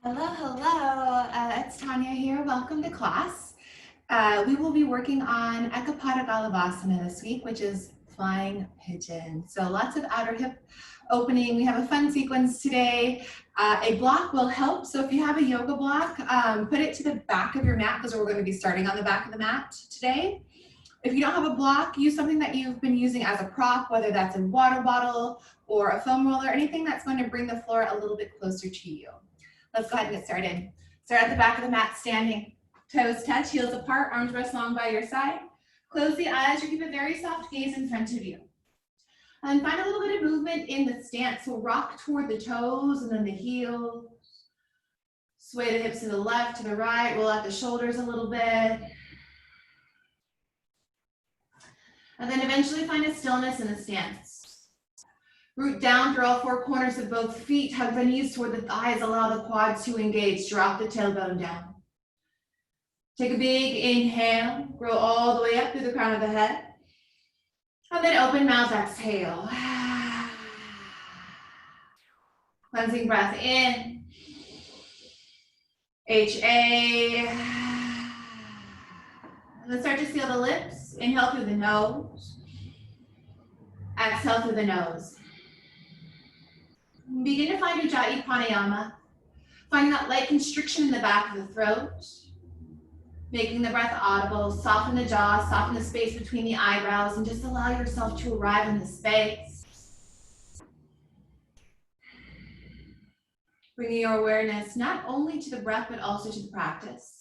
Hello, hello. It's Tanya here. Welcome to class. We will be working on Ekapada Galavasana this week, which is flying pigeon. So lots of outer hip opening. We have a fun sequence today. A block will help. So if you have a yoga block, put it to the back of your mat because we're going to be starting on the back of the mat today. If you don't have a block, use something that you've been using as a prop, whether that's a water bottle or a foam roller, anything that's going to bring the floor a little bit closer to you. Let's go ahead and get started. Start at the back of the mat standing. Toes touch, heels apart, arms rest long by your side. Close the eyes or keep a very soft gaze in front of you. And find a little bit of movement in the stance. So rock toward the toes and then the heels. Sway the hips to the left, to the right. Roll out the shoulders a little bit. And then eventually find a stillness in the stance. Root down through all four corners of both feet. Hug the knees toward the thighs. Allow the quads to engage. Drop the tailbone down. Take a big inhale. Grow all the way up through the crown of the head. And then open mouth, exhale. Cleansing breath in. HA. And then start to seal the lips. Inhale through the nose. Exhale through the nose. Begin to find Ujjayi Pranayama. Finding that light constriction in the back of the throat. Making the breath audible. Soften the jaw, soften the space between the eyebrows, and just allow yourself to arrive in the space. Bringing your awareness not only to the breath, but also to the practice.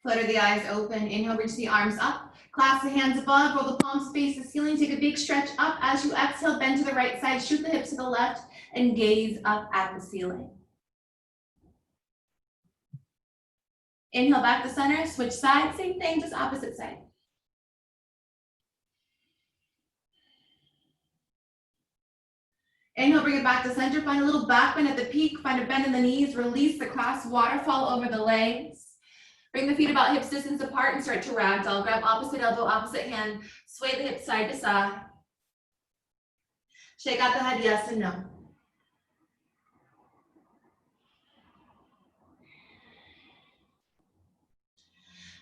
Flutter the eyes open. Inhale, reach the arms up. Clasp the hands above. Roll the palms face the ceiling. Take a big stretch up. As you exhale, bend to the right side. Shoot the hips to the left and gaze up at the ceiling. Inhale back to center. Switch sides. Same thing, just opposite side. Inhale, bring it back to center. Find a little back bend at the peak. Find a bend in the knees. Release the cross waterfall over the legs. Bring the feet about hips distance apart and start to ragdoll. Grab opposite elbow, opposite hand. Sway the hips side to side. Shake out the head, yes and no.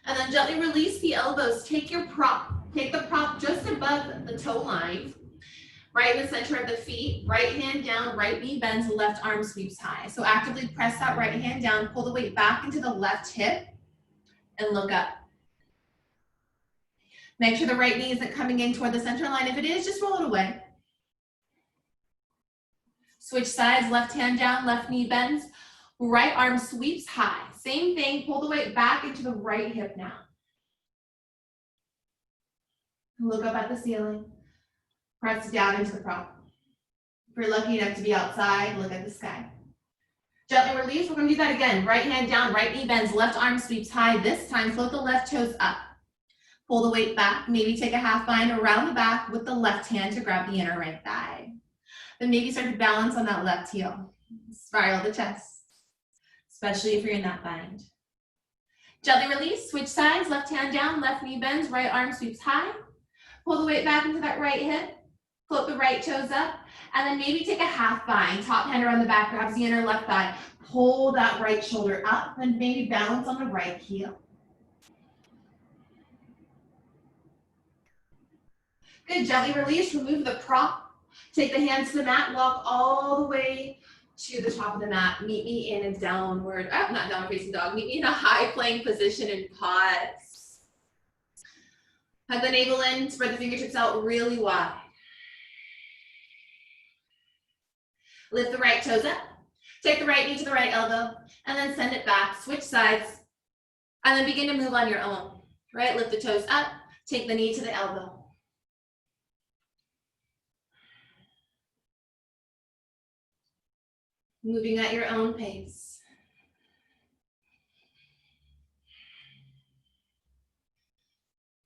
And then gently release the elbows. Take your prop. Take the prop just above the toe line. Right in the center of the feet. Right hand down, right knee bends, left arm sweeps high. So actively press that right hand down. Pull the weight back into the left hip. And look up. Make sure the right knee isn't coming in toward the center line. If it is, just roll it away. Switch sides, left hand down, left knee bends. Right arm sweeps high. Same thing, pull the weight back into the right hip now. Look up at the ceiling. Press down into the prop. If you're lucky enough to be outside, look at the sky. Gently release, we're gonna do that again. Right hand down, right knee bends, left arm sweeps high. This time, float the left toes up. Pull the weight back, maybe take a half bind around the back with the left hand to grab the inner right thigh. Then maybe start to balance on that left heel. Spiral the chest, especially if you're in that bind. Gently release, switch sides, left hand down, left knee bends, right arm sweeps high. Pull the weight back into that right hip. Float the right toes up, and then maybe take a half bind. Top hand around the back, grabs the inner left thigh. Pull that right shoulder up, and maybe balance on the right heel. Good, gently release, remove the prop. Take the hands to the mat, walk all the way to the top of the mat. Meet me in a downward, not downward facing dog. Meet me in a high plank position and pause. Hug the navel in, spread the fingertips out really wide. Lift the right toes up, take the right knee to the right elbow, and then send it back, switch sides, and then begin to move on your own, right? Lift the toes up, take the knee to the elbow. Moving at your own pace.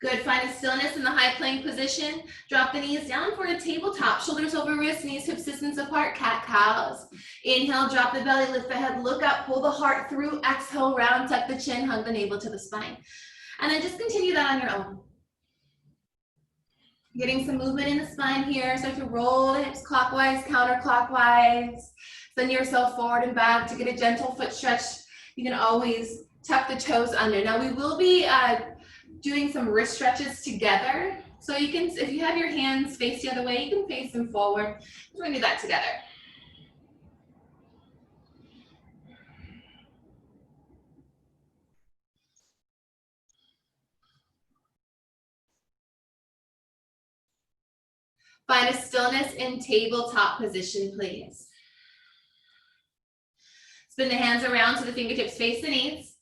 Good, find a stillness in the high plank position. Drop the knees down for a tabletop. Shoulders over wrists, knees hips distance apart, cat-cows. Inhale, drop the belly, lift the head, look up, pull the heart through. Exhale, round, tuck the chin, hug the navel to the spine. And then just continue that on your own. Getting some movement in the spine here. Start to roll the hips clockwise, counterclockwise. Send yourself forward and back to get a gentle foot stretch. You can always tuck the toes under. Now we will be doing some wrist stretches together. So you can, if you have your hands face the other way, you can face them forward. We're gonna do that together. Find a stillness in tabletop position, please. Spin the hands around so the fingertips face the knees.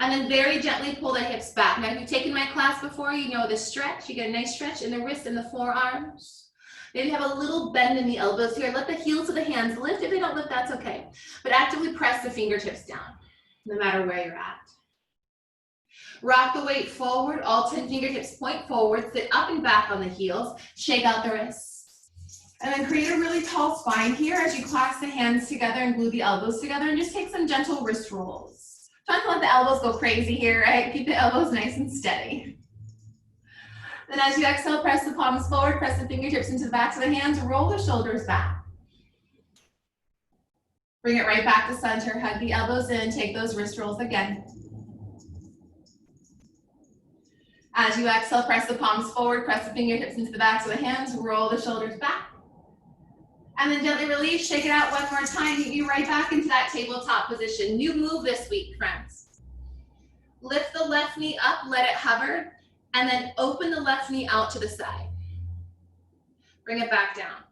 And then very gently pull the hips back. Now, if you've taken my class before, you know the stretch. You get a nice stretch in the wrists and the forearms. Maybe have a little bend in the elbows here. Let the heels of the hands lift. If they don't lift, that's okay. But actively press the fingertips down, no matter where you're at. Rock the weight forward. All 10 fingertips point forward. Sit up and back on the heels. Shake out the wrists. And then create a really tall spine here as you clasp the hands together and glue the elbows together, and just take some gentle wrist rolls. Try not to let the elbows go crazy here, right? Keep the elbows nice and steady. Then as you exhale, press the palms forward, press the fingertips into the backs of the hands, roll the shoulders back. Bring it right back to center, hug the elbows in, take those wrist rolls again. As you exhale, press the palms forward, press the fingertips into the backs of the hands, roll the shoulders back. And then gently release, shake it out one more time, get you right back into that tabletop position. New move this week, friends. Lift the left knee up, let it hover, and then open the left knee out to the side. Bring it back down.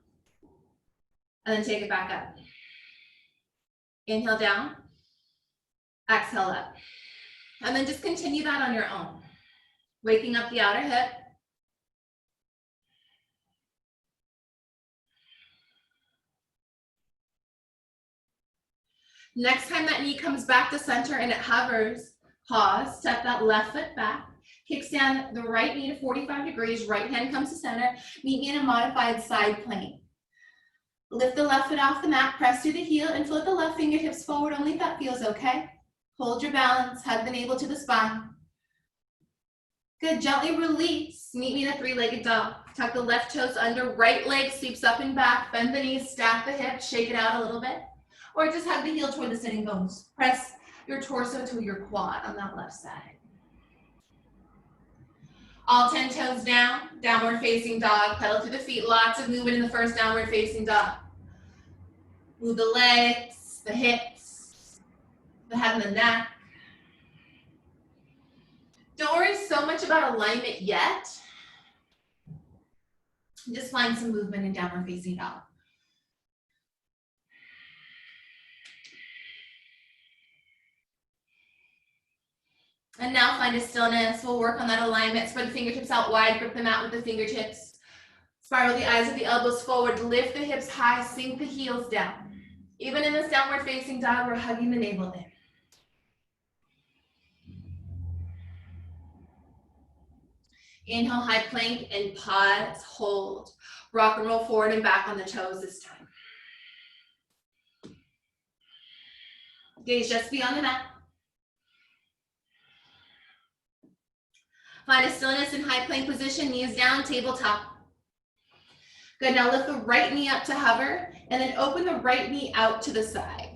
And then take it back up. Inhale down, exhale up. And then just continue that on your own. Waking up the outer hip. Next time that knee comes back to center and it hovers, pause, step that left foot back, kickstand the right knee to 45 degrees, right hand comes to center, meet me in a modified side plank. Lift the left foot off the mat, press through the heel, and float the left fingertips forward, only if that feels okay. Hold your balance, hug the navel to the spine. Good, gently release, meet me in a three-legged dog. Tuck the left toes under, right leg sweeps up and back, bend the knees, stack the hips, shake it out a little bit. Or just hug the heel toward the sitting bones. Press your torso to your quad on that left side. All 10 toes down, downward facing dog, pedal through the feet, lots of movement in the first downward facing dog. Move the legs, the hips, the head and the neck. Don't worry so much about alignment yet. Just find some movement in downward facing dog. And now find a stillness. We'll work on that alignment. Spread the fingertips out wide, grip the mat with the fingertips. Spiral the eyes of the elbows forward, lift the hips high, sink the heels down. Even in this downward facing dog, we're hugging the navel in. Inhale, high plank, and pause, hold. Rock and roll forward and back on the toes this time. Gaze just beyond the mat. Find a stillness in high plank position, knees down, tabletop. Good, now lift the right knee up to hover, and then open the right knee out to the side.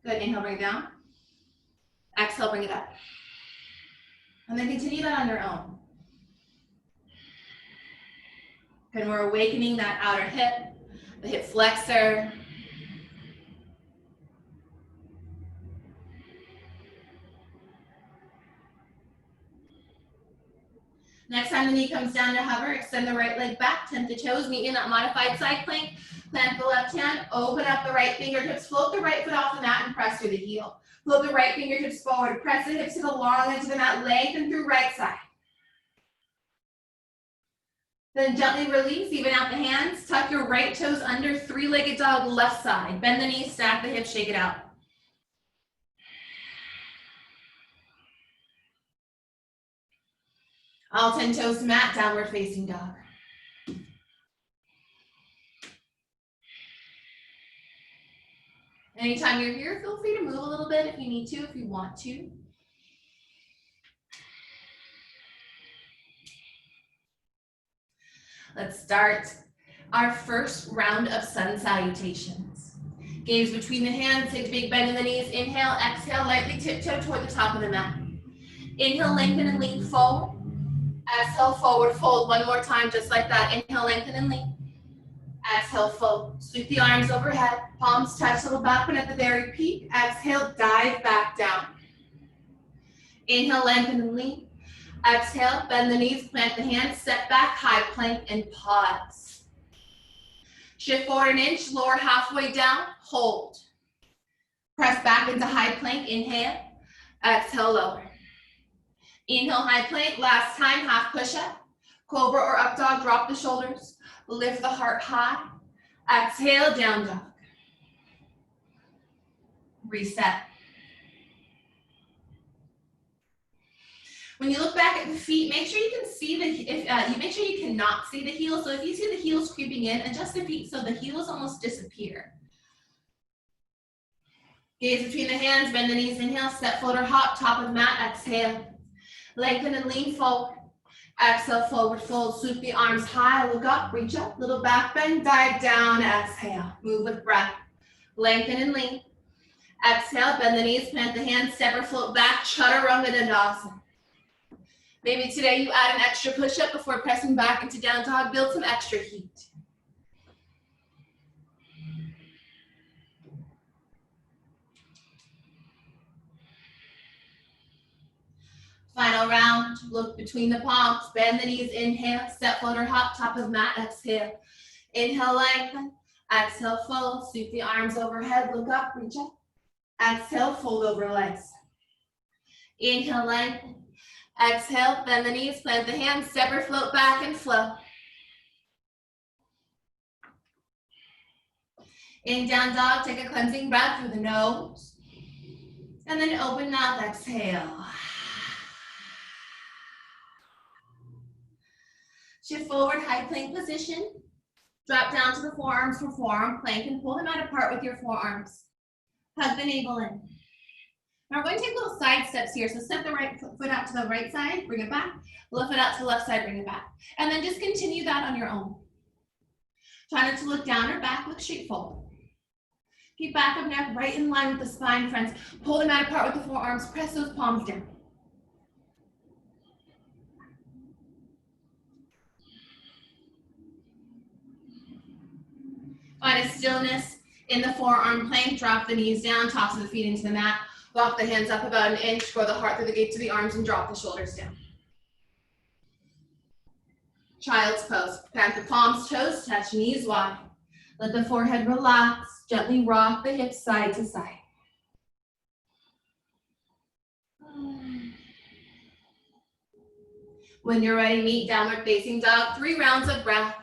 Good, inhale, bring it down. Exhale, bring it up. And then continue that on your own. And we're awakening that outer hip, the hip flexor. Next time the knee comes down to hover, extend the right leg back, tent the toes, meet in that modified side plank. Plant the left hand, open up the right fingertips, float the right foot off the mat and press through the heel. Float the right fingertips forward, press the hips to the long edge of the mat, lengthen through right side. Then gently release, even out the hands, tuck your right toes under, three-legged dog, left side. Bend the knees, stack the hips, shake it out. All 10 toes to mat, downward facing dog. Anytime you're here, feel free to move a little bit if you need to, if you want to. Let's start our first round of sun salutations. Gaze between the hands, take a big bend in the knees. Inhale, exhale, lightly tiptoe toward the top of the mat. Inhale, lengthen and lean forward. Exhale, forward fold. One more time, just like that. Inhale, lengthen and lean. Exhale, fold. Sweep the arms overhead. Palms touch, little back bend at the very peak. Exhale, dive back down. Inhale, lengthen and lean. Exhale, bend the knees, plant the hands, step back, high plank, and pause. Shift forward an inch, lower halfway down, hold. Press back into high plank, inhale. Exhale, lower. Inhale, high plank, last time, half push-up. Cobra or up dog, drop the shoulders. Lift the heart high. Exhale, down dog. Reset. When you look back at the feet, make sure you can see make sure you cannot see the heels. So if you see the heels creeping in, adjust the feet so the heels almost disappear. Gaze between the hands, bend the knees, inhale, step forward or hop, top of mat, exhale. Lengthen and lean forward. Exhale, forward fold, sweep the arms high, look up, reach up, little back bend, dive down, exhale. Move with breath. Lengthen and lean. Exhale, bend the knees, plant the hands, step or float back, chaturanga dandasana. Maybe today you add an extra push-up before pressing back into down dog, build some extra heat. Final round, look between the palms, bend the knees, inhale, step forward or hop, top of mat, exhale. Inhale, lengthen, exhale, fold, sweep the arms overhead, look up, reach up. Exhale, fold over legs. Inhale, lengthen. Exhale, bend the knees, plant the hands, step or float back and flow. In down dog, take a cleansing breath through the nose. And then open mouth, exhale. Shift forward, high plank position. Drop down to the forearms for forearm plank and pull them out apart with your forearms. Hug the navel in. Now we're going to take little side steps here. So step the right foot out to the right side, bring it back. Left foot out to the left side, bring it back. And then just continue that on your own. Try not to look down or back, look straight forward. Keep back of neck right in line with the spine, friends. Pull them out apart with the forearms, press those palms down. Find a stillness in the forearm plank, drop the knees down, tops of the feet into the mat. Walk the hands up about an inch, grow the heart through the gates of the arms and drop the shoulders down. Child's pose. Plant the palms, toes touch, knees wide. Let the forehead relax. Gently rock the hips side to side. When you're ready, meet downward facing dog. 3 rounds of breath.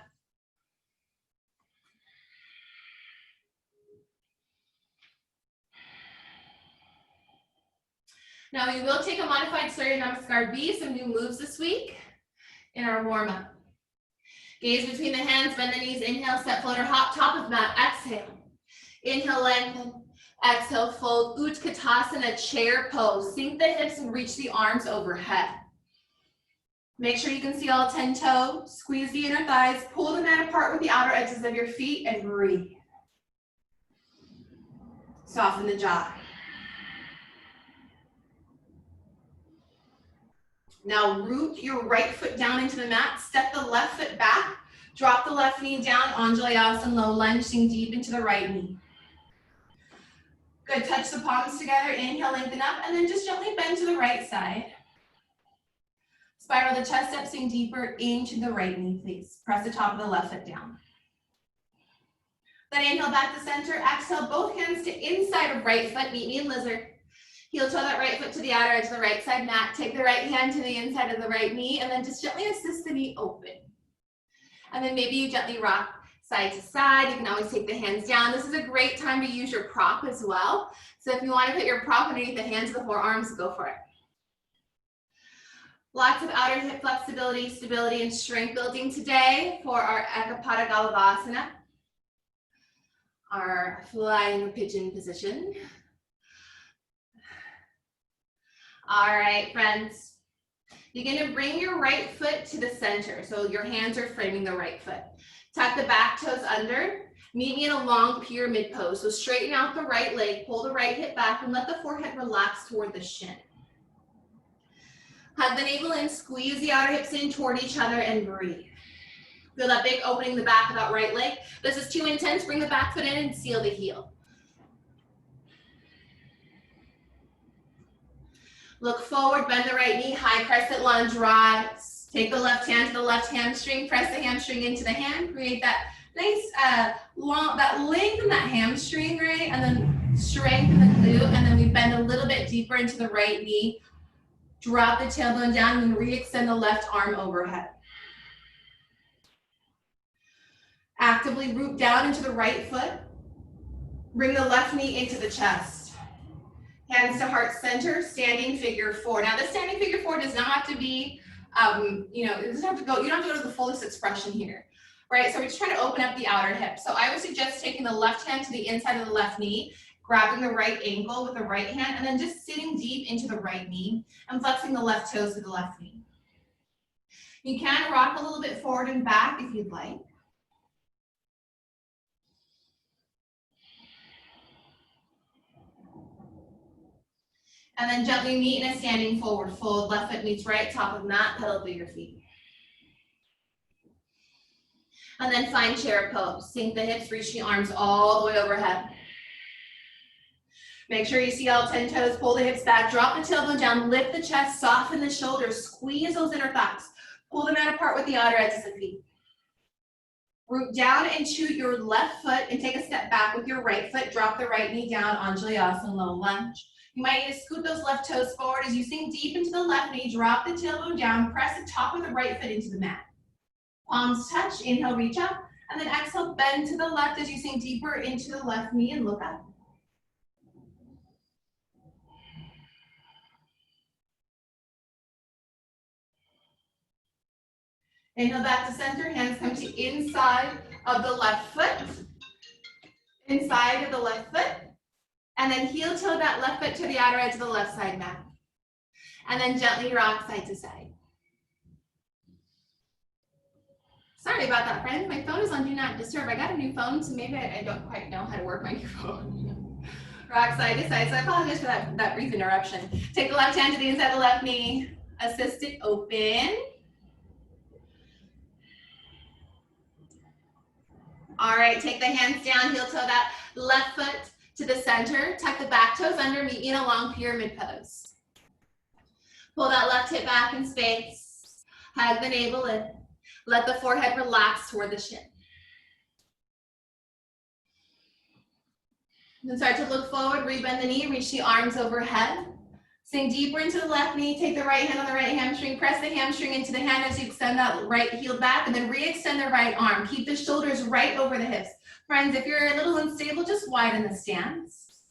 Now we will take a modified Surya Namaskar B, some new moves this week in our warm-up. Gaze between the hands, bend the knees, inhale, step, float or hop, top of mat, exhale. Inhale, lengthen, exhale, fold, Utkatasana, chair pose. Sink the hips and reach the arms overhead. Make sure you can see all 10 toes, squeeze the inner thighs, pull the mat apart with the outer edges of your feet and breathe. Soften the jaw. Now root your right foot down into the mat, step the left foot back, drop the left knee down, Anjalayasana, low lunge, sink deep into the right knee. Good, touch the palms together, inhale, lengthen up, and then just gently bend to the right side. Spiral the chest up, sink deeper into the right knee, please. Press the top of the left foot down. Then inhale back to center, exhale, both hands to inside of right foot, meet me in lizard. Heel toe that right foot to the outer edge of the right side mat. Take the right hand to the inside of the right knee and then just gently assist the knee open. And then maybe you gently rock side to side. You can always take the hands down. This is a great time to use your prop as well. So if you want to put your prop underneath the hands of the forearms, go for it. Lots of outer hip flexibility, stability, and strength building today for our Ekapada Galavasana, our flying pigeon position. All right, friends. You're gonna bring your right foot to the center. So your hands are framing the right foot. Tuck the back toes under. Meet me in a long pyramid pose. So straighten out the right leg, pull the right hip back, and let the forehead relax toward the shin. Hug the navel in, squeeze the outer hips in toward each other, and breathe. Feel that big opening the back of that right leg. This is too intense. Bring the back foot in and seal the heel. Look forward, bend the right knee, high crescent lunge, rise. Take the left hand to the left hamstring, press the hamstring into the hand, create that nice long, that length in that hamstring, right? And then strengthen the glute, and then we bend a little bit deeper into the right knee. Drop the tailbone down and re-extend the left arm overhead. Actively root down into the right foot. Bring the left knee into the chest. Hands to heart center, standing figure four. Now, the standing figure four does not have to be, it doesn't have to go, you don't have to go to the fullest expression here, right? So we're just trying to open up the outer hip. So I would suggest taking the left hand to the inside of the left knee, grabbing the right ankle with the right hand, and then just sitting deep into the right knee and flexing the left toes to the left knee. You can rock a little bit forward and back if you'd like. And then gently meet in a standing forward fold. Left foot meets right, top of mat, pedal through your feet. And then find chair pose. Sink the hips, reach the arms all the way overhead. Make sure you see all 10 toes, pull the hips back, drop the tailbone down, lift the chest, soften the shoulders, squeeze those inner thighs. Pull them out apart with the outer edges of the feet. Root down into your left foot and take a step back with your right foot. Drop the right knee down, Anjalayasana, low lunge. You might need to scoot those left toes forward as you sink deep into the left knee, drop the tailbone down, press the top of the right foot into the mat. Palms touch, inhale, reach up, and then exhale, bend to the left as you sink deeper into the left knee and look up. Inhale back to center, hands come to inside of the left foot, inside of the left foot. And then heel toe that left foot to the outer edge of the left side mat. And then gently rock side to side. Sorry about that, friends. My phone is on Do Not Disturb. I got a new phone, so maybe I don't quite know how to work my new phone. Rock side to side. So I apologize for that brief interruption. Take the left hand to the inside of the left knee. Assist it open. All right, take the hands down, heel toe that left foot to the center, tuck the back toes under, meet in a long pyramid pose. Pull that left hip back in space. Hug the navel in. Let the forehead relax toward the shin. Then start to look forward, rebend the knee, reach the arms overhead. Sink deeper into the left knee, take the right hand on the right hamstring, press the hamstring into the hand as you extend that right heel back, and then re-extend the right arm. Keep the shoulders right over the hips. Friends, if you're a little unstable, just widen the stance.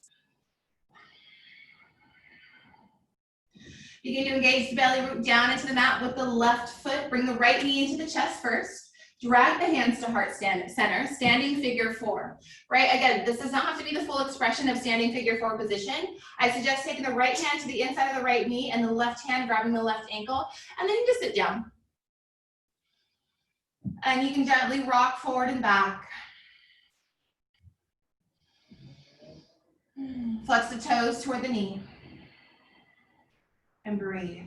Begin to engage the belly, root down into the mat with the left foot. Bring the right knee into the chest first. Drag the hands to heart center, standing figure four. Right, again, this does not have to be the full expression of standing figure four position. I suggest taking the right hand to the inside of the right knee and the left hand grabbing the left ankle, and then you just sit down. And you can gently rock forward and back. Flex the toes toward the knee. And breathe.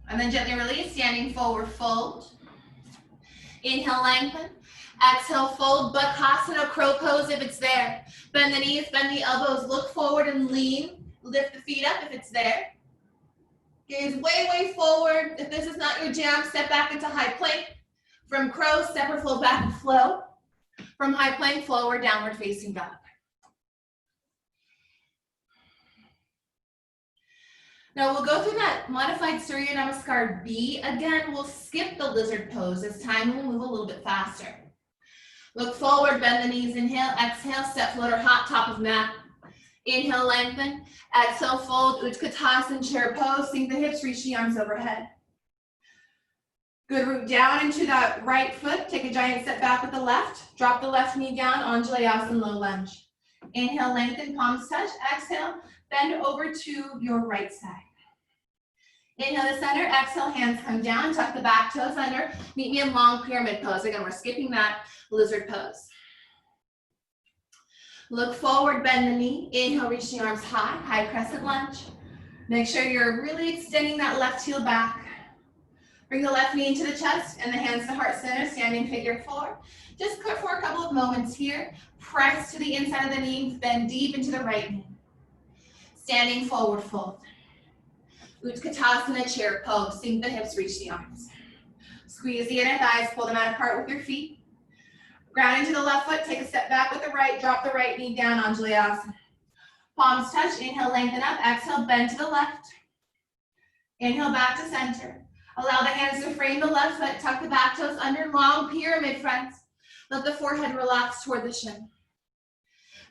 And then gently release, standing forward fold. Inhale, lengthen. Exhale, fold, Bakasana, crow pose if it's there. Bend the knees, bend the elbows, look forward and lean. Lift the feet up if it's there. Gaze way, way forward. If this is not your jam, step back into high plank. From crow, step or flow back and flow. From high plank, flow or downward facing dog. Now we'll go through that modified Surya Namaskar B. Again, we'll skip the lizard pose this time and we'll move a little bit faster. Look forward, bend the knees, inhale, exhale, step floater, hot top of mat. Inhale, lengthen. Exhale, fold, Utkatasana, chair pose. Sink the hips, reach the arms overhead. Good, root down into that right foot. Take a giant step back with the left. Drop the left knee down, Anjalayasana, low lunge. Inhale, lengthen, palms touch. Exhale, bend over to your right side. Inhale to center, exhale, hands come down, tuck the back toes under. Meet me in long pyramid pose. Again, we're skipping that lizard pose. Look forward, bend the knee. Inhale, reach the arms high, high crescent lunge. Make sure you're really extending that left heel back. Bring the left knee into the chest and the hands to heart center, standing figure four. Just for a couple of moments here. Press to the inside of the knee, bend deep into the right knee. Standing forward fold. Utkatasana, chair pose. Sink the hips, reach the arms. Squeeze the inner thighs, pull them out apart with your feet. Ground into the left foot, take a step back with the right, drop the right knee down, Anjalayasana. Palms touch, inhale, lengthen up, exhale, bend to the left. Inhale, back to center. Allow the hands to frame the left foot, tuck the back toes under, long pyramid, friends. Let the forehead relax toward the shin.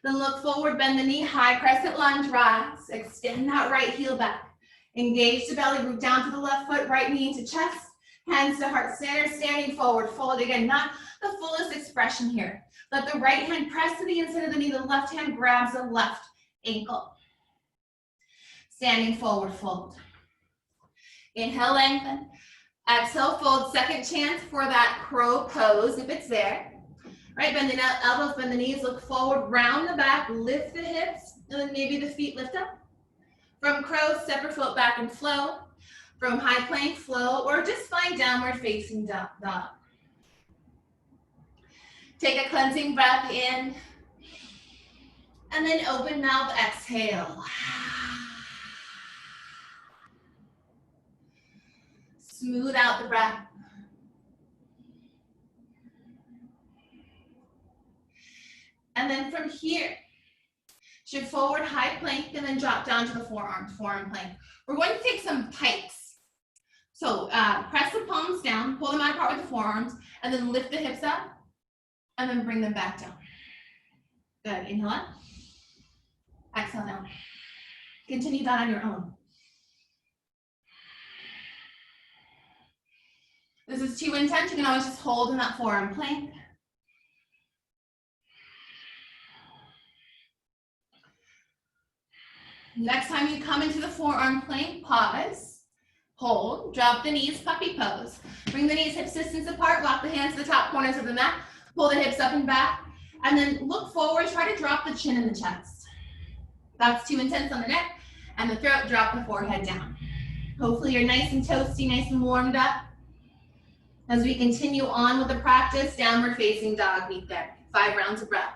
Then look forward, bend the knee, high crescent lunge, rise. Extend that right heel back. Engage the belly, root down to the left foot, right knee into chest, hands to heart center, standing forward, fold. Again, not the fullest expression here. Let the right hand press to the inside of the knee, the left hand grabs the left ankle. Standing forward, fold. Inhale, lengthen. Exhale, fold. Second chance for that crow pose, if it's there. Right, bend the elbows, bend the knees, look forward, round the back, lift the hips, and then maybe the feet lift up. From crow, step your foot back and flow. From high plank, flow, or just find downward facing dog. Take a cleansing breath in, and then open mouth, exhale. Smooth out the breath. And then from here, shift forward, high plank, and then drop down to the forearms, forearm plank. We're going to take some pikes. So press the palms down, pull them out apart with the forearms, and then lift the hips up, and then bring them back down. Good, inhale up, exhale down. Continue that on your own. This is too intense, you can always just hold in that forearm plank. Next time you come into the forearm plank, pause, hold, drop the knees, puppy pose. Bring the knees hips distance apart, walk the hands to the top corners of the mat, pull the hips up and back, and then look forward, try to drop the chin in the chest. That's too intense on the neck, and the throat, drop the forehead down. Hopefully you're nice and toasty, nice and warmed up. As we continue on with the practice, downward facing dog, meet there. 5 rounds of breath.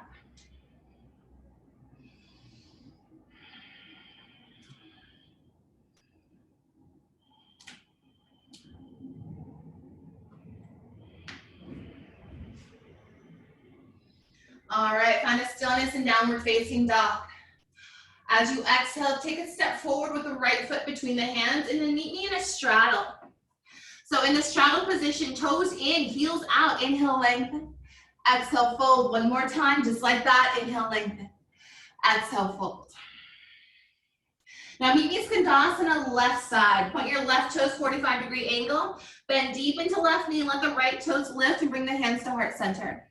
All right, find a stillness in downward facing dog. As you exhale, take a step forward with the right foot between the hands and then meet me in a straddle. So in the straddle position, toes in, heels out, inhale, lengthen. Exhale, fold. One more time, just like that, inhale, lengthen. Exhale, fold. Now meet me Skandasana, left side. Point your left toes 45-degree angle. Bend deep into left knee, let the right toes lift and bring the hands to heart center.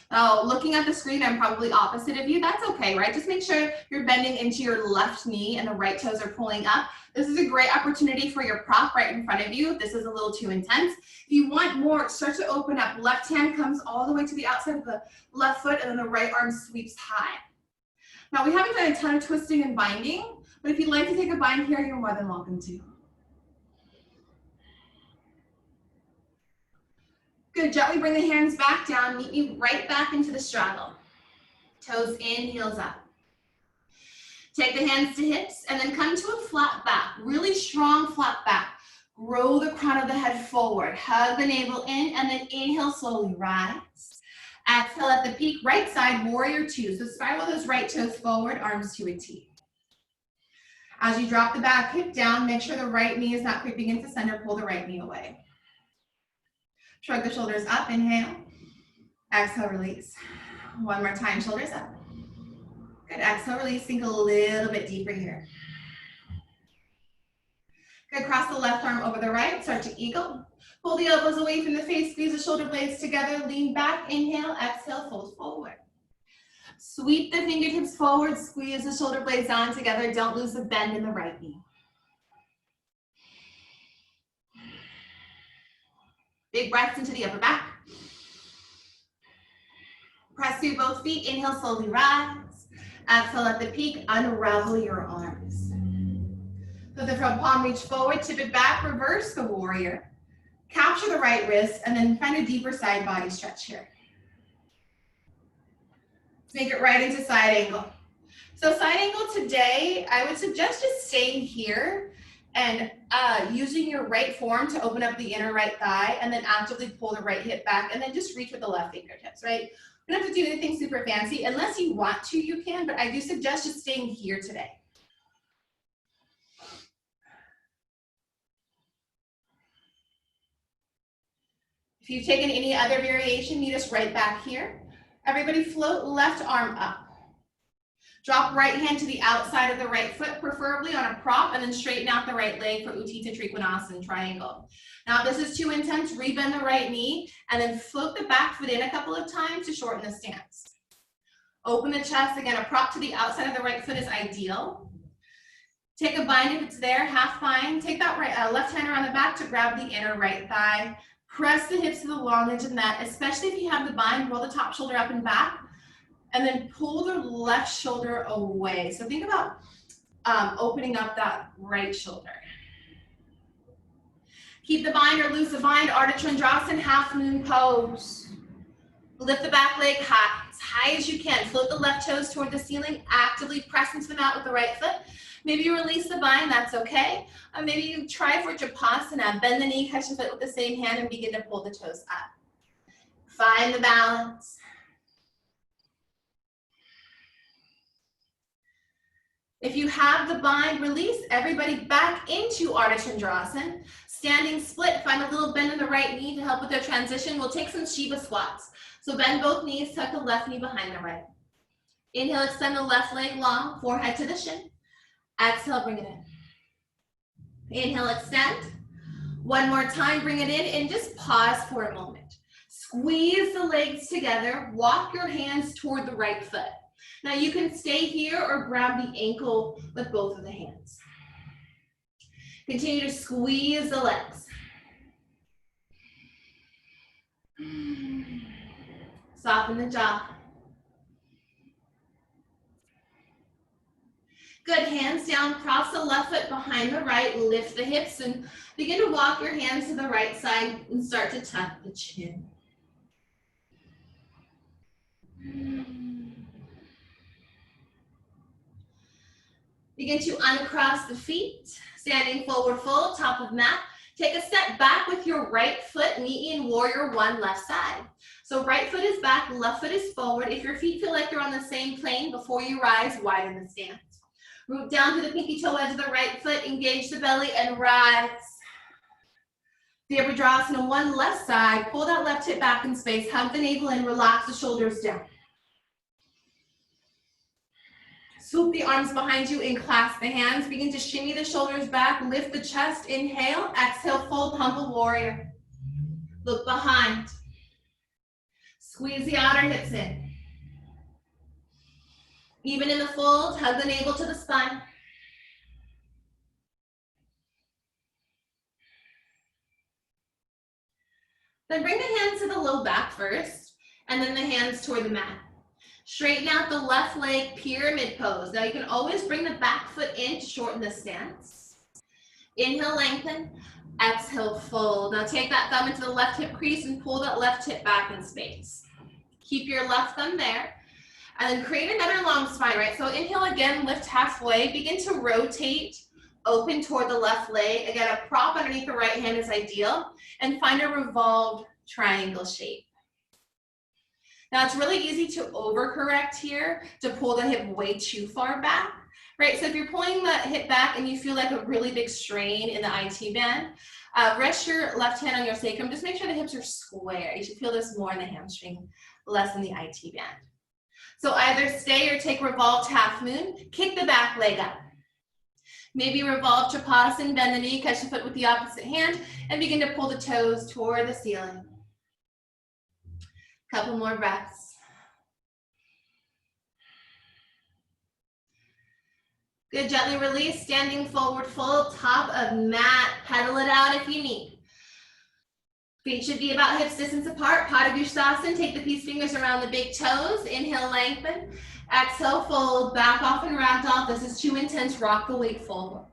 Now, looking at the screen, I'm probably opposite of you. That's okay, right? Just make sure you're bending into your left knee and the right toes are pulling up. This is a great opportunity for your prop right in front of you. If this is a little too intense. If you want more, start to open up. Left hand comes all the way to the outside of the left foot and then the right arm sweeps high. Now, we haven't done a ton of twisting and binding, but if you'd like to take a bind here, you're more than welcome to. Good, gently bring the hands back down, meet me right back into the straddle. Toes in, heels up. Take the hands to hips and then come to a flat back, really strong flat back. Grow the crown of the head forward, hug the navel in and then inhale, slowly rise. Exhale at the peak, right side, warrior two. So spiral those right toes forward, arms to a T. As you drop the back hip down, make sure the right knee is not creeping into center, pull the right knee away. Shrug the shoulders up, inhale. Exhale, release. One more time, shoulders up. Good, exhale, release, sink a little bit deeper here. Good, cross the left arm over the right, start to eagle. Pull the elbows away from the face, squeeze the shoulder blades together, lean back, inhale, exhale, fold forward. Sweep the fingertips forward, squeeze the shoulder blades down together. Don't lose the bend in the right knee. Big breaths into the upper back. Press through both feet. Inhale, slowly rise. Exhale at the peak, unravel your arms. So the front palm reach forward, tip it back, reverse the warrior. Capture the right wrist, and then find a deeper side body stretch here. Let's make it right into side angle. So side angle today, I would suggest just staying here and using your right forearm to open up the inner right thigh, and then actively pull the right hip back, and then just reach with the left fingertips, right? You don't have to do anything super fancy. Unless you want to, you can, but I do suggest just staying here today. If you've taken any other variation, meet us right back here. Everybody float left arm up. Drop right hand to the outside of the right foot, preferably on a prop, and then straighten out the right leg for Utthita Trikonasana triangle. Now, if this is too intense, rebend the right knee, and then float the back foot in a couple of times to shorten the stance. Open the chest. Again, a prop to the outside of the right foot is ideal. Take a bind if it's there, half bind. Take that left hand around the back to grab the inner right thigh. Press the hips to the long edge of the mat, especially if you have the bind. Roll the top shoulder up and back, and then pull the left shoulder away. So think about opening up that right shoulder. Keep the bind or lose the bind. Ardha Chandrasana, half moon pose. Lift the back leg high as you can. Float the left toes toward the ceiling. Actively press into the mat with the right foot. Maybe you release the bind, that's okay. Or maybe you try for Japasana. Bend the knee, catch the foot with the same hand, and begin to pull the toes up. Find the balance. If you have the bind, release everybody back into Ardha Chandrasana. Standing split, find a little bend in the right knee to help with their transition. We'll take some Shiva squats. So bend both knees, tuck the left knee behind the right. Inhale, extend the left leg long, forehead to the shin. Exhale, bring it in. Inhale, extend. One more time, bring it in, and just pause for a moment. Squeeze the legs together. Walk your hands toward the right foot. Now you can stay here or grab the ankle with both of the hands. Continue to squeeze the legs. Soften the jaw. Good, hands down, cross the left foot behind the right, lift the hips, and begin to walk your hands to the right side and start to tuck the chin. Begin to uncross the feet, standing forward fold, top of mat. Take a step back with your right foot, meet in warrior one, left side. So right foot is back, left foot is forward. If your feet feel like they're on the same plane, before you rise, widen the stance. Root down to the pinky toe edge of the right foot, engage the belly and rise. Virabhadrasana, one left side, pull that left hip back in space, hug the navel and relax the shoulders down. Swoop the arms behind you and clasp the hands. Begin to shimmy the shoulders back, lift the chest, inhale, exhale, fold, humble warrior. Look behind. Squeeze the outer hips in. Even in the fold, hug the navel to the spine. Then bring the hands to the low back first, and then the hands toward the mat. Straighten out the left leg, pyramid pose. Now you can always bring the back foot in to shorten the stance. Inhale, lengthen. Exhale, fold. Now take that thumb into the left hip crease and pull that left hip back in space. Keep your left thumb there. And then create another long spine, right? So inhale again, lift halfway. Begin to rotate, open toward the left leg. Again, a prop underneath the right hand is ideal. And find a revolved triangle shape. Now it's really easy to overcorrect here, to pull the hip way too far back, right? So if you're pulling the hip back and you feel like a really big strain in the IT band, rest your left hand on your sacrum. Just make sure the hips are square. You should feel this more in the hamstring, less in the IT band. So either stay or take revolved half moon, kick the back leg up. Maybe revolve Tripadasana, bend the knee, catch the foot with the opposite hand, and begin to pull the toes toward the ceiling. Couple more breaths. Good, gently release, standing forward fold, top of mat, pedal it out if you need. Feet should be about hips distance apart, Padangusthasana, take the peace fingers around the big toes, inhale, lengthen, exhale, fold, back off and ragdoll. This is too intense, rock the weight forward.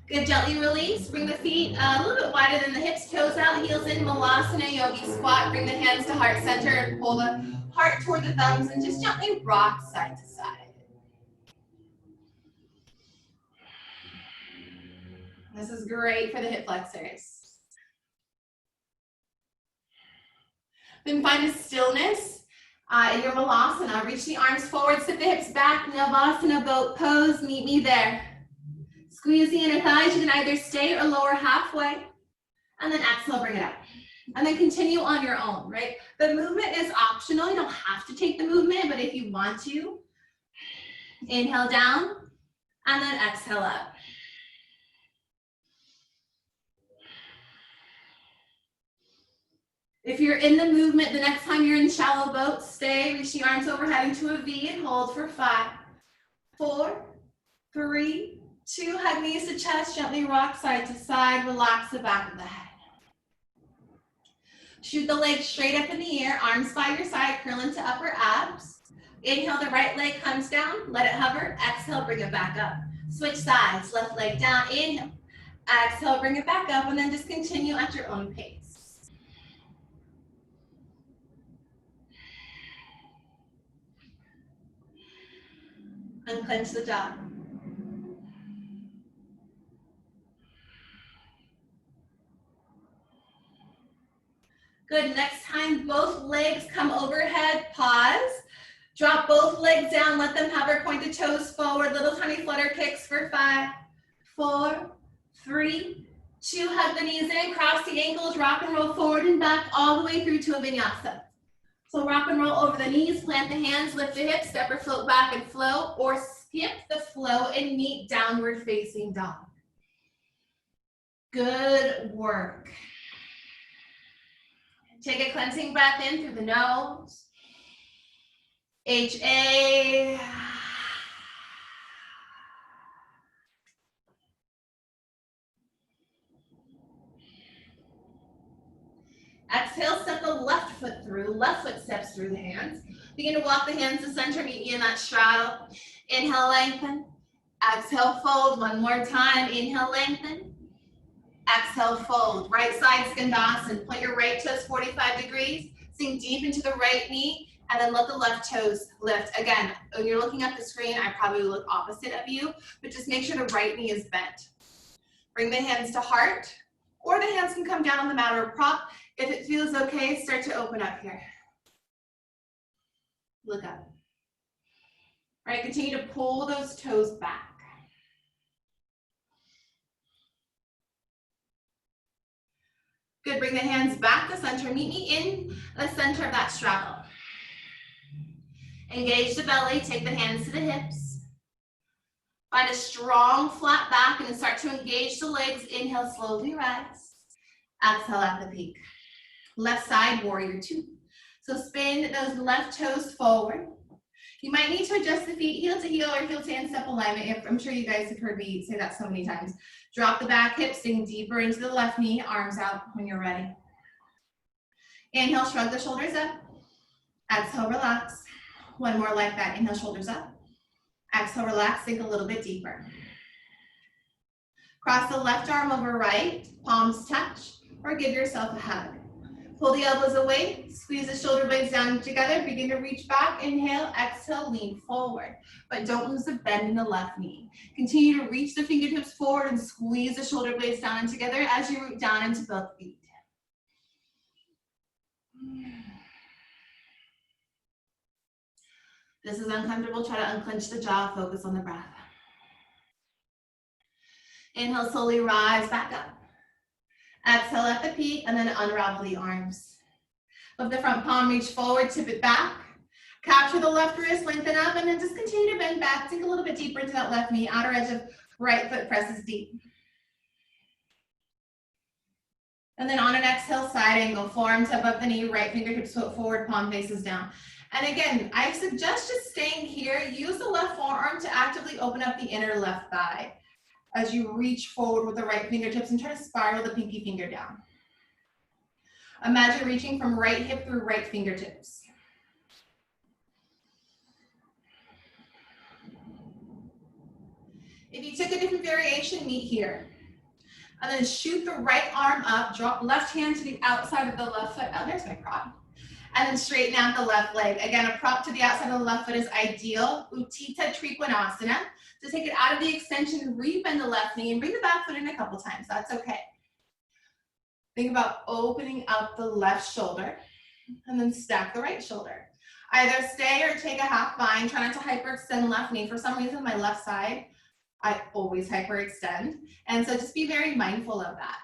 Good, gently release, bring the feet a little bit wider than the hips, toes out, heels in, Malasana, yogi squat, bring the hands to heart center and pull the heart toward the thumbs and just gently rock side to side. This is great for the hip flexors. Then find a stillness in your Malasana. Reach the arms forward, sit the hips back, Navasana boat pose, meet me there. Squeeze the inner thighs, you can either stay or lower halfway, and then exhale, bring it up. And then continue on your own, right? The movement is optional, you don't have to take the movement, but if you want to, inhale down, and then exhale up. If you're in the movement, the next time you're in shallow boat, stay, reach the arms overhead into a V and hold for 5, 4, 3, 2, hug knees to chest, gently rock side to side, relax the back of the head. Shoot the legs straight up in the air, arms by your side, curl into upper abs. Inhale, the right leg comes down, let it hover, exhale, bring it back up. Switch sides, left leg down, inhale, exhale, bring it back up, and then just continue at your own pace. Unclench the jaw. Good, next time both legs come overhead, pause. Drop both legs down, let them hover, point the toes forward, little tiny flutter kicks for 5, 4, 3, 2, hug the knees in, cross the ankles, rock and roll forward and back all the way through to a vinyasa. So rock and roll over the knees, plant the hands, lift the hips, step or float back and flow, or skip the flow and meet downward facing dog. Good work. Take a cleansing breath in through the nose. HA. Exhale, step the left foot through, left foot steps through the hands. Begin to walk the hands to center, meet me in that straddle. Inhale, lengthen. Exhale, fold. One more time. Inhale, lengthen. Exhale, fold. Right side skandasana. Point your right toes 45 degrees. Sink deep into the right knee, and then let the left toes lift. Again, when you're looking at the screen, I probably look opposite of you, but just make sure the right knee is bent. Bring the hands to heart, or the hands can come down on the mat or prop. If it feels okay, start to open up here. Look up. All right, continue to pull those toes back. Good, bring the hands back to center. Meet me in the center of that straddle. Engage the belly, take the hands to the hips. Find a strong flat back and then start to engage the legs. Inhale, slowly rise. Exhale at the peak. Left side, warrior 2. So spin those left toes forward. You might need to adjust the feet heel to heel or heel to hand step alignment. I'm sure you guys have heard me say that so many times. Drop the back hip, sink deeper into the left knee, arms out when you're ready. Inhale, shrug the shoulders up. Exhale, relax. One more like that. Inhale, shoulders up. Exhale, relax, sink a little bit deeper. Cross the left arm over right, palms touch, or give yourself a hug. Pull the elbows away, squeeze the shoulder blades down together, begin to reach back, inhale, exhale, lean forward. But don't lose the bend in the left knee. Continue to reach the fingertips forward and squeeze the shoulder blades down and together as you root down into both feet. This is uncomfortable, try to unclench the jaw, focus on the breath. Inhale, slowly rise back up. Exhale at the peak, and then unravel the arms. Lift the front palm, reach forward, tip it back. Capture the left wrist, lengthen up, and then just continue to bend back. Sink a little bit deeper into that left knee. Outer edge of right foot presses deep. And then on an exhale, side angle, forearm to above the knee, right fingertips foot forward, palm faces down. And again, I suggest just staying here. Use the left forearm to actively open up the inner left thigh as you reach forward with the right fingertips and try to spiral the pinky finger down. Imagine reaching from right hip through right fingertips. If you took a different variation, meet here. And then shoot the right arm up, drop left hand to the outside of the left foot. Oh, there's my prop. And then straighten out the left leg. Again, a prop to the outside of the left foot is ideal. Uttita Trikonasana. To take it out of the extension, rebend the left knee and bring the back foot in a couple times. That's okay. Think about opening up the left shoulder and then stack the right shoulder. Either stay or take a half bind. Try not to hyperextend left knee. For some reason, my left side, I always hyperextend. And so just be very mindful of that.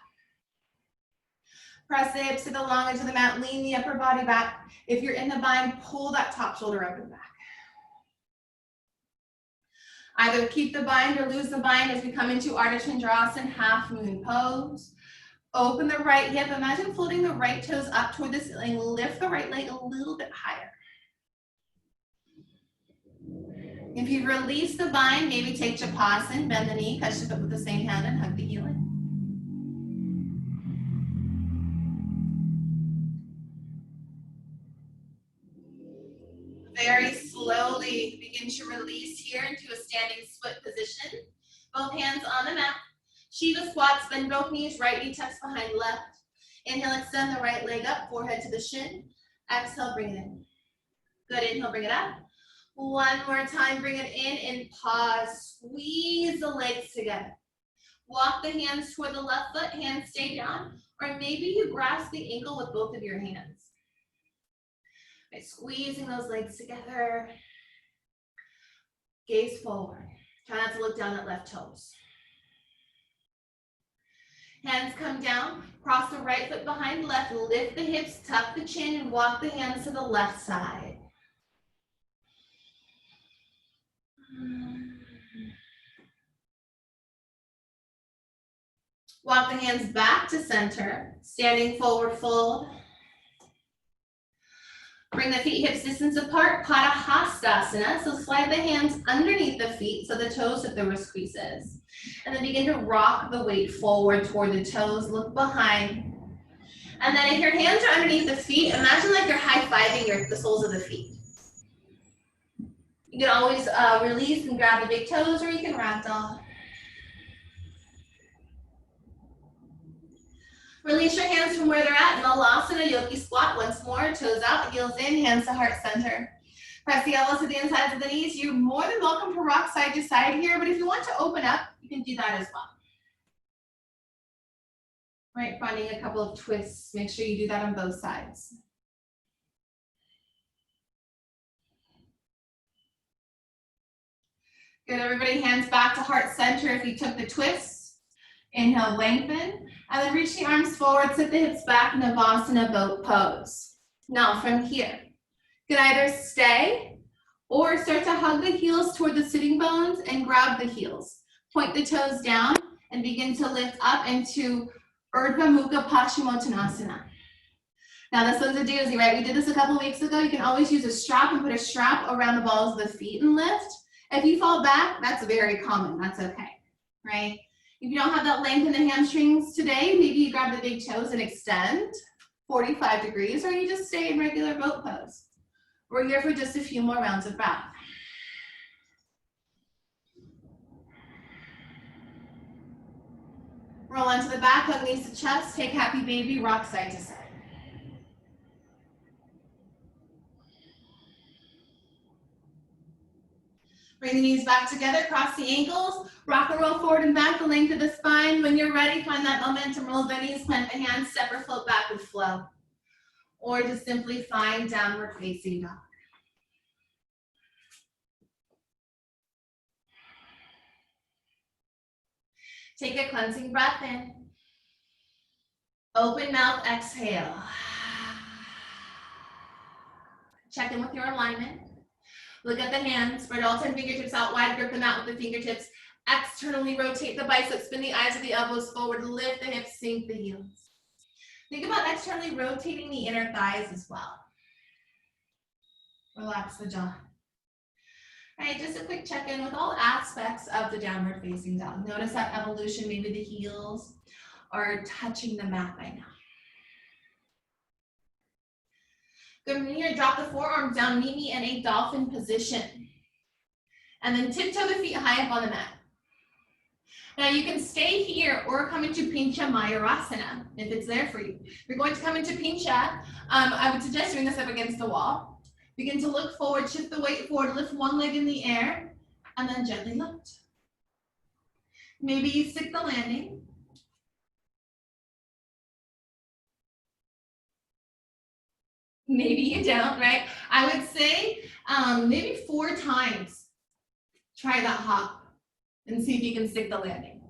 Press the hips to the long edge of the mat, lean the upper body back. If you're in the bind, pull that top shoulder up and back. Either keep the bind or lose the bind as we come into Ardha Chandrasana, half moon pose. Open the right hip. Imagine floating the right toes up toward the ceiling. Lift the right leg a little bit higher. If you've released the bind, maybe take Japasana, bend the knee, catch the foot with the same hand and hug the heel in. Very slowly begin to release here into a standing split position. Both hands on the mat. Shiva squats, bend both knees, right knee tucks behind left. Inhale, extend the right leg up, forehead to the shin. Exhale, bring it in. Good, inhale, bring it up. One more time, bring it in and pause. Squeeze the legs together. Walk the hands toward the left foot, hands stay down, or maybe you grasp the ankle with both of your hands. Right, squeezing those legs together. Gaze forward. Try not to look down at left toes. Hands come down, cross the right foot behind left, lift the hips, tuck the chin, and walk the hands to the left side. Walk the hands back to center, standing forward fold. Bring the feet hips distance apart, Padahastasana. So slide the hands underneath the feet so the toes hit the wrist creases. And then begin to rock the weight forward toward the toes, look behind. And then if your hands are underneath the feet, imagine like you're high-fiving the soles of the feet. You can always release and grab the big toes, or you can ragdoll. Release your hands from where they're at, Malasana, Yogi squat once more, toes out, heels in, hands to heart center. Press the elbows to the insides of the knees. You're more than welcome to rock side to side here, but if you want to open up, you can do that as well. Right, finding a couple of twists. Make sure you do that on both sides. Good, everybody, hands back to heart center if you took the twist. Inhale, lengthen, and then reach the arms forward, sit the hips back, Navasana boat pose. Now from here, you can either stay or start to hug the heels toward the sitting bones and grab the heels. Point the toes down and begin to lift up into Urdhva Mukha Paschimottanasana. Now this one's a doozy, right? We did this a couple weeks ago. You can always use a strap and put a strap around the balls of the feet and lift. If you fall back, that's very common, that's okay, right? If you don't have that length in the hamstrings today, maybe you grab the big toes and extend 45 degrees, or you just stay in regular boat pose. We're here for just a few more rounds of breath. Roll onto the back, hug knees to chest, take happy baby, rock side to side. Bring the knees back together, cross the ankles, rock and roll forward and back, the length of the spine. When you're ready, find that momentum, roll the knees, plant the hands, step or float back with flow. Or just simply find downward facing dog. Take a cleansing breath in. Open mouth, exhale. Check in with your alignment. Look at the hands, spread all 10 fingertips out wide, grip them out with the fingertips. Externally rotate the biceps, spin the eyes of the elbows forward, lift the hips, sink the heels. Think about externally rotating the inner thighs as well. Relax the jaw. All right, just a quick check-in with all aspects of the downward facing dog. Notice that evolution, maybe the heels are touching the mat right now. Good, from here, drop the forearms down, meet me in a dolphin position. And then tiptoe the feet high up on the mat. Now you can stay here or come into Pincha Mayurasana if it's there for you. If you're going to come into Pincha, I would suggest doing this up against the wall. Begin to look forward, shift the weight forward, lift one leg in the air, and then gently lift. Maybe you stick the landing. Maybe you don't, right? I would say maybe 4 times. Try that hop and see if you can stick the landing.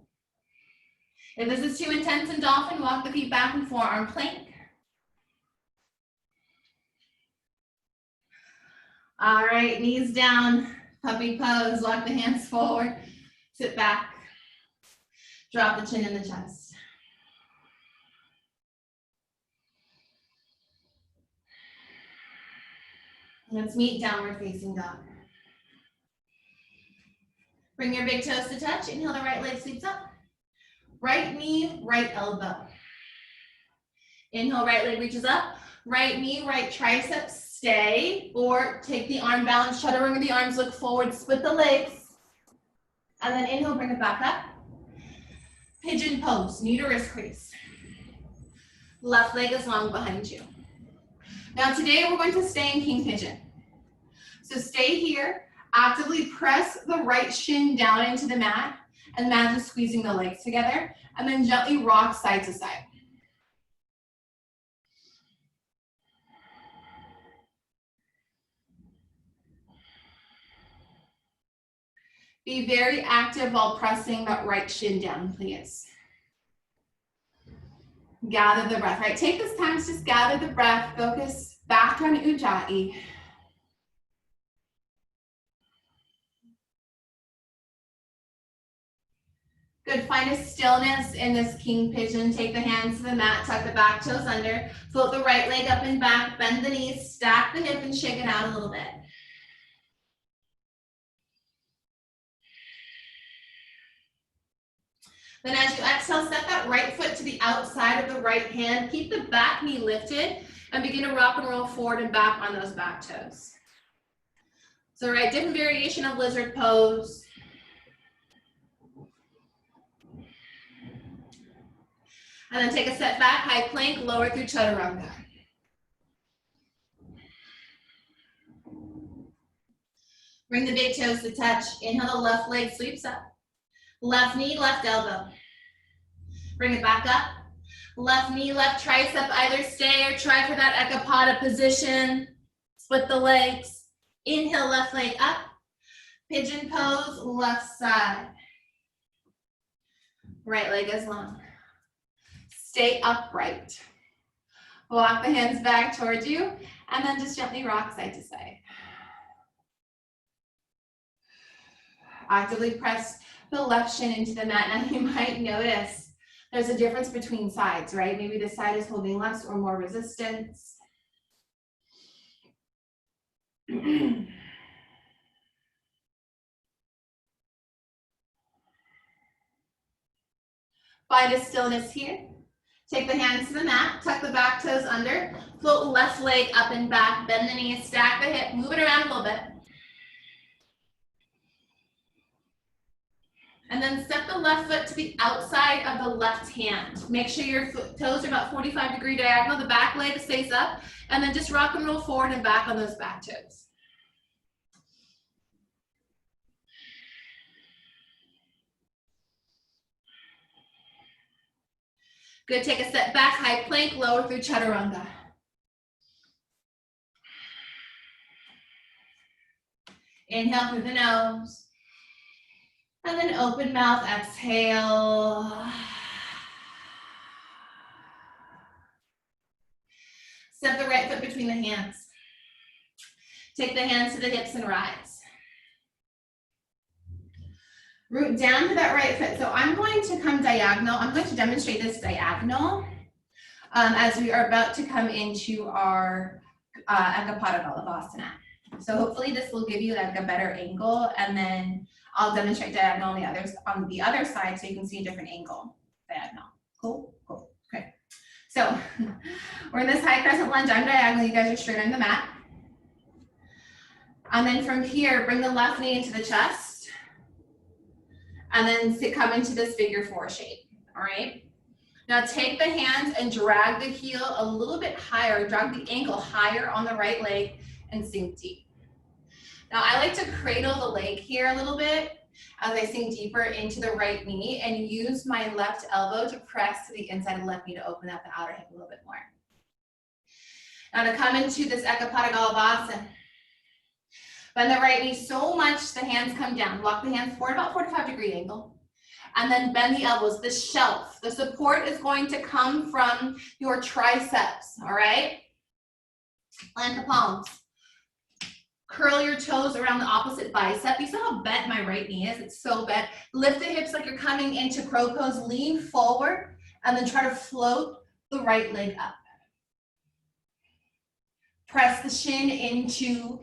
If this is too intense in dolphin, walk the feet back and forearm plank. All right, knees down, puppy pose, walk the hands forward, sit back, drop the chin in the chest. Let's meet downward facing dog. Bring your big toes to touch, inhale, the right leg sweeps up. Right knee, right elbow. Inhale, right leg reaches up. Right knee, right tricep, stay, or take the arm balance, chaturanga the arms, look forward, split the legs. And then inhale, bring it back up. Pigeon pose, knee to wrist crease. Left leg is long behind you. Now today we're going to stay in king pigeon. So stay here, actively press the right shin down into the mat, and imagine squeezing the legs together, and then gently rock side to side. Be very active while pressing that right shin down, please. Gather the breath, right? Take this time to just gather the breath, focus back on Ujjayi. Good, find a stillness in this king pigeon. Take the hands to the mat, tuck the back toes under, float the right leg up and back, bend the knees, stack the hip and shake it out a little bit. Then as you exhale, step that right foot to the outside of the right hand. Keep the back knee lifted and begin to rock and roll forward and back on those back toes. So right, different variation of lizard pose. And then take a step back, high plank, lower through chaturanga. Bring the big toes to touch. Inhale, the left leg sweeps up. Left knee, left elbow. Bring it back up. Left knee, left tricep, either stay or try for that ekapada position. Split the legs. Inhale, left leg up. Pigeon pose, left side. Right leg is long. Stay upright. Walk the hands back towards you, and then just gently rock side to side. Actively press the left shin into the mat. Now you might notice there's a difference between sides, right? Maybe this side is holding less or more resistance. Find a stillness here. Take the hands to the mat, tuck the back toes under, float left leg up and back, bend the knees, stack the hip, move it around a little bit. And then step the left foot to the outside of the left hand. Make sure your toes are about 45-degree diagonal, the back leg stays up, and then just rock and roll forward and back on those back toes. Good, take a step back, high plank, lower through chaturanga. Inhale through the nose. And then open mouth, exhale. Step the right foot between the hands. Take the hands to the hips and rise. Root down to that right foot. So I'm going to come diagonal. I'm going to demonstrate this diagonal. as we are about to come into our Ekapada Galavasana. So hopefully this will give you like a better angle, and then I'll demonstrate diagonal on the other side so you can see a different angle. Diagonal. Cool? Cool. Okay. So we're in this high crescent lunge. I'm diagonal. You guys are straight on the mat. And then from here, bring the left knee into the chest. And then come into this figure 4 shape. All right? Now take the hands and drag the heel a little bit higher, drag the ankle higher on the right leg and sink deep. Now I like to cradle the leg here a little bit as I sink deeper into the right knee and use my left elbow to press to the inside of the left knee to open up the outer hip a little bit more. Now to come into this Ekapada Galavasana, bend the right knee so much the hands come down. Walk the hands forward about 45-degree angle. And then bend the elbows, the shelf. The support is going to come from your triceps, all right? Plant the palms. Curl your toes around the opposite bicep. You see how bent my right knee is? It's so bent. Lift the hips like you're coming into crow pose. Lean forward and then try to float the right leg up. Press the shin into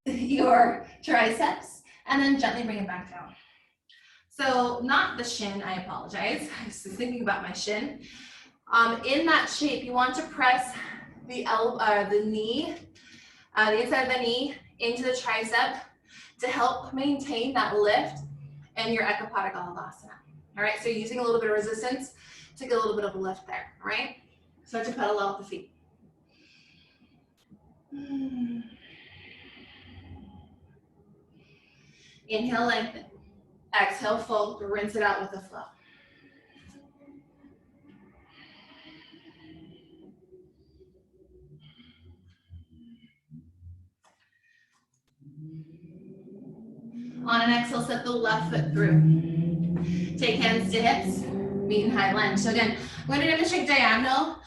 your triceps and then gently bring it back down. So not the shin, I apologize. I was thinking about my shin. In that shape, you want to press the knee, the inside of the knee into the tricep to help maintain that lift in your Ekapada Galavasana. All right, so using a little bit of resistance to get a little bit of a lift there, all right? Start to pedal out the feet. Inhale, lengthen. Exhale, fold, rinse it out with the flow. On an exhale, set the left foot through. Take hands to hips, meet in high lunge. So again, I'm going to demonstrate diagonal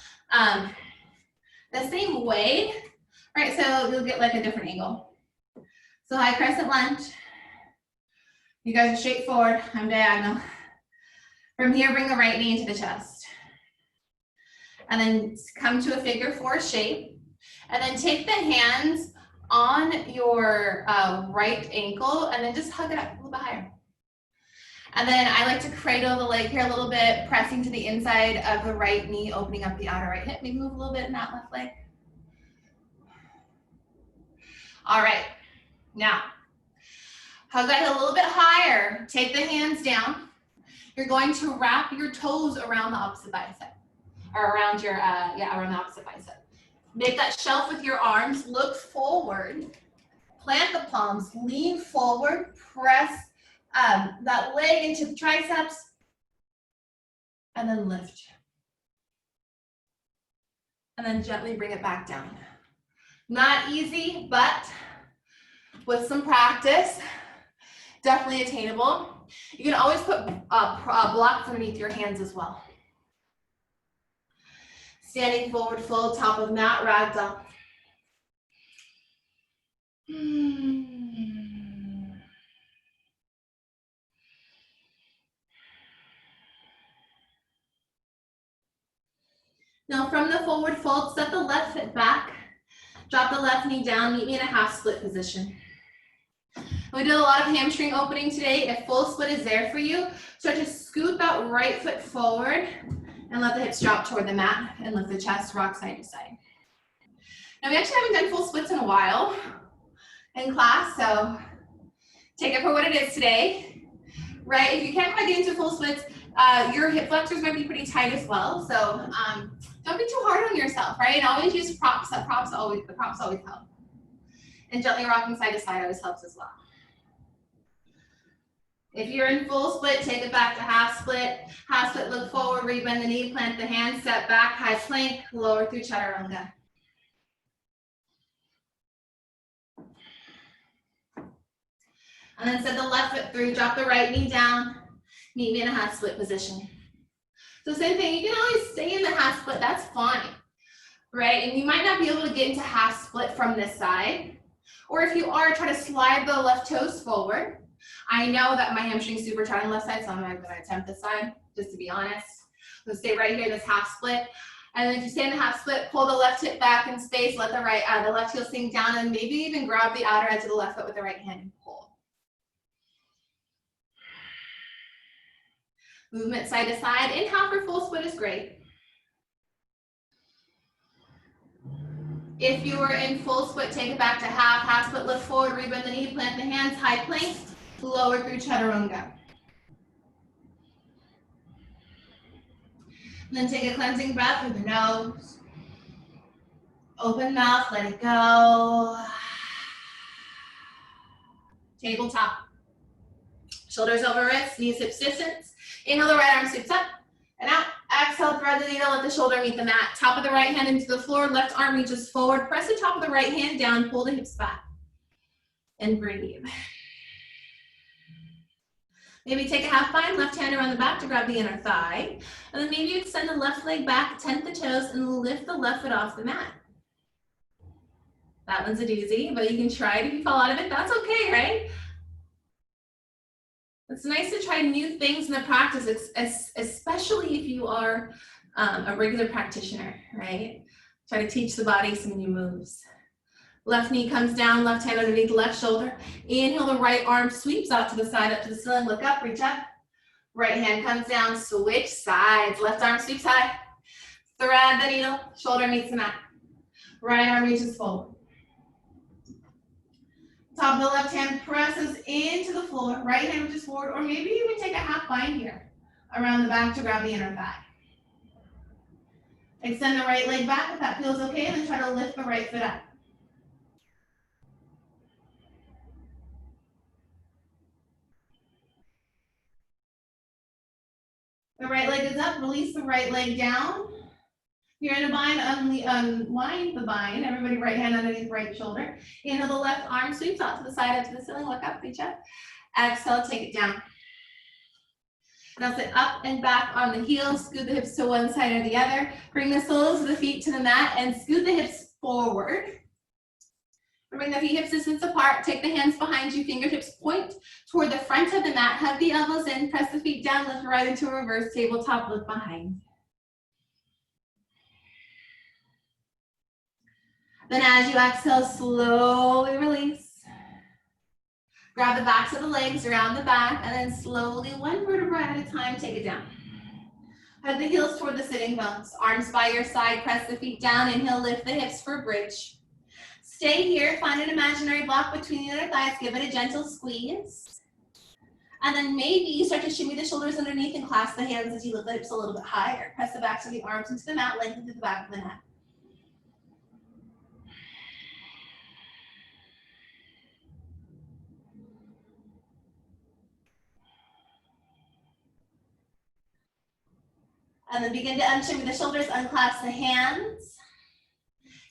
the same way, right? So you'll get like a different angle. So high crescent lunge. You guys are straight forward, I'm diagonal. From here, bring the right knee into the chest. And then come to a figure 4 shape. And then take the hands on your right ankle and then just hug it up a little bit higher. And then I like to cradle the leg here a little bit, pressing to the inside of the right knee, opening up the outer right hip. Maybe move a little bit in that left leg. All right, now, hug that a little bit higher. Take the hands down. You're going to wrap your toes around the opposite bicep, or around your, around the opposite bicep. Make that shelf with your arms, look forward, plant the palms, lean forward, press that leg into the triceps, and then lift. And then gently bring it back down. Not easy, but with some practice, definitely attainable. You can always put blocks underneath your hands as well. Standing forward fold, top of mat, ragdoll. Now from the forward fold, step the left foot back, drop the left knee down, meet me in a half split position. We did a lot of hamstring opening today. If full split is there for you, start to scoot that right foot forward and let the hips drop toward the mat and lift the chest, rock side to side. Now we actually haven't done full splits in a while in class, so take it for what it is today, right? If you can't quite get into full splits, your hip flexors might be pretty tight as well, so don't be too hard on yourself, right? And always use props. The props always help. And gently rocking side to side always helps as well. If you're in full split, take it back to half split. Half split, look forward, rebend the knee, plant the hand, step back, high plank, lower through chaturanga. And then set the left foot through, drop the right knee down, meet me in a half split position. So same thing, you can always stay in the half split, that's fine, right? And you might not be able to get into half split from this side. Or if you are, try to slide the left toes forward. I know that my hamstring's super tight on the left side, so I'm not gonna attempt this side, just to be honest. So stay right here, this half split. And then if you stay in the half split, pull the left hip back in space, let the left heel sink down, and maybe even grab the outer edge of the left foot with the right hand and pull. Movement side to side. Inhale for full split is great. If you were in full split, take it back to half. Half split, lift forward, rebend the knee, plant the hands, high plank, lower through chaturanga. And then take a cleansing breath through the nose. Open mouth, let it go. Tabletop. Shoulders over wrists, knees hips distance. Inhale, the right arm sweeps up and out. Exhale, thread the needle, let the shoulder meet the mat. Top of the right hand into the floor, left arm reaches forward. Press the top of the right hand down, pull the hips back. And breathe. Maybe take a half bind, left hand around the back to grab the inner thigh. And then maybe extend the left leg back, tent the toes, and lift the left foot off the mat. That one's a doozy, but you can try it. If you fall out of it, that's okay, right? It's nice to try new things in the practice, especially if you are a regular practitioner, right? Try to teach the body some new moves. Left knee comes down, left hand underneath the left shoulder. Inhale, the right arm sweeps out to the side, up to the ceiling. Look up, reach up. Right hand comes down, switch sides. Left arm sweeps high. Thread the needle, shoulder meets the mat. Right arm reaches forward. Top of the left hand presses into the floor. Right hand reaches forward, or maybe you can take a half bind here around the back to grab the inner thigh. Extend the right leg back if that feels okay, and then try to lift the right foot up. The right leg is up, release the right leg down. You're in a bind, unwind the bind. Everybody right hand underneath right shoulder. Inhale, the left arm sweeps out to the side, up to the ceiling, look up, reach up. Exhale, take it down. Now sit up and back on the heels, scoot the hips to one side or the other. Bring the soles of the feet to the mat and scoot the hips forward. Bring the feet hips distance apart, take the hands behind you, fingertips point toward the front of the mat, hug the elbows in, press the feet down, lift right into a reverse tabletop, look behind. Then as you exhale, slowly release. Grab the backs of the legs around the back, and then slowly, one vertebra at a time, take it down. Hug the heels toward the sitting bones. Arms by your side, press the feet down. Inhale, lift the hips for a bridge. Stay here, find an imaginary block between the other thighs, give it a gentle squeeze. And then maybe you start to shimmy the shoulders underneath and clasp the hands as you lift the hips a little bit higher. Press the backs of the arms into the mat, lengthen through the back of the neck. And then begin to unshimmy the shoulders, unclasp the hands.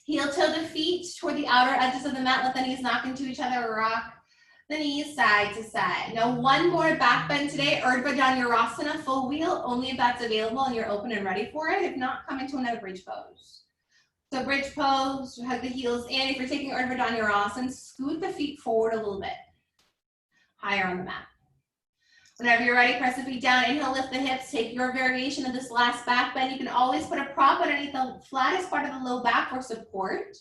Heel toe the feet toward the outer edges of the mat. Let the knees knock into each other. Rock the knees side to side. Now one more back bend today. Urdhva Dhanurasana, full wheel, only if that's available and you're open and ready for it. If not, come into another bridge pose. So bridge pose, hug the heels in. If you're taking Urdhva Dhanurasana, scoot the feet forward a little bit. Higher on the mat. Whenever you're ready, press the feet down. Inhale, lift the hips. Take your variation of this last back bend. You can always put a prop underneath the flattest part of the low back for support.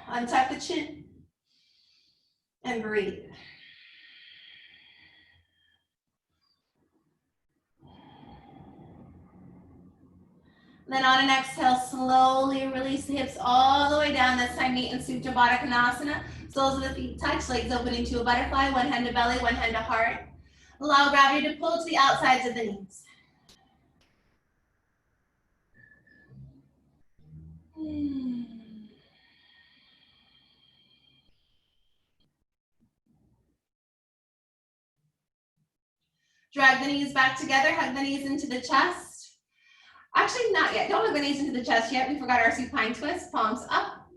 Untuck the chin and breathe. Then on an exhale, slowly release the hips all the way down. This time, meet in Supta Baddha Konasana. Soles of the feet touch, legs open into a butterfly. One hand to belly, one hand to heart. Allow gravity to pull to the outsides of the knees. Drag the knees back together, hug the knees into the chest. Actually, not yet. Don't hug the knees into the chest yet. We forgot our supine twist. Palms up.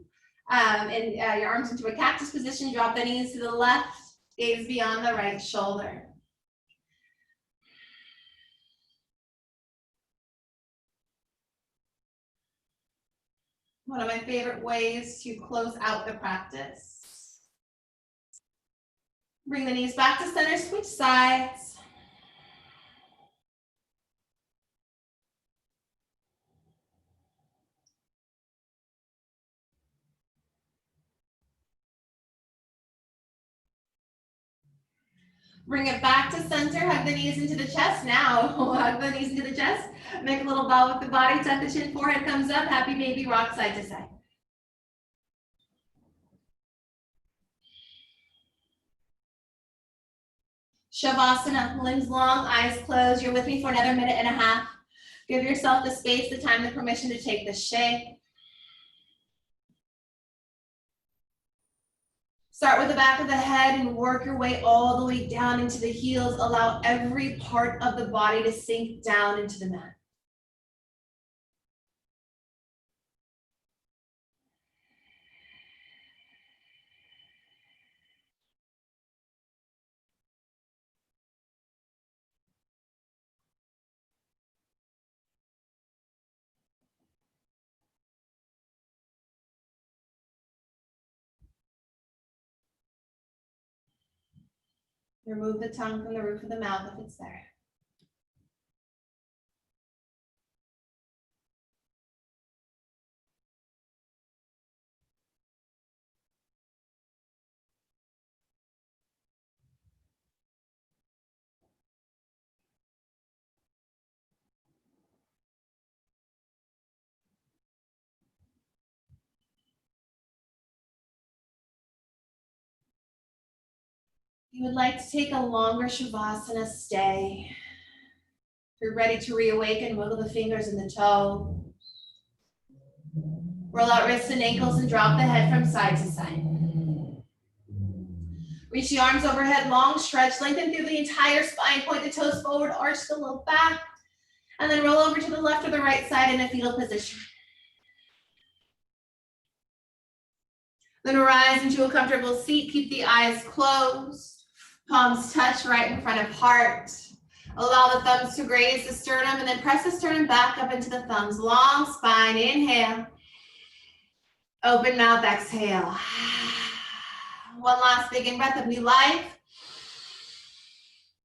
And your arms into a cactus position. Drop the knees to the left. Gaze beyond the right shoulder. One of my favorite ways to close out the practice. Bring the knees back to center, switch sides. Bring it back to center, hug the knees into the chest. Now, hug the knees into the chest. Make a little bow with the body, tuck the chin, forehead comes up, happy baby, rock side to side. Shavasana, limbs long, eyes closed. You're with me for another minute and a half. Give yourself the space, the time, the permission to take the shape. Start with the back of the head and work your way all the way down into the heels. Allow every part of the body to sink down into the mat. Remove the tongue from the roof of the mouth if it's there. If you would like to take a longer Shavasana, stay. If you're ready to reawaken, wiggle the fingers and the toe. Roll out wrists and ankles and drop the head from side to side. Reach the arms overhead, long stretch, lengthen through the entire spine, point the toes forward, arch the low back, and then roll over to the left or the right side in a fetal position. Then rise into a comfortable seat, keep the eyes closed, palms touch right in front of heart. Allow the thumbs to graze the sternum and then press the sternum back up into the thumbs. Long spine, inhale. Open mouth, exhale. One last big in breath of new life.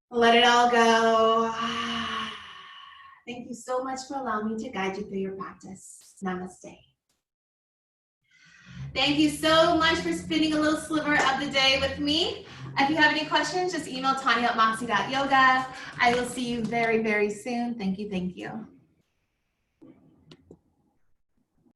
Let it all go. Thank you so much for allowing me to guide you through your practice. Namaste. Thank you so much for spending a little sliver of the day with me. If you have any questions, just email Tanya at moxie.yoga. I will see you very, very soon. Thank you, thank you.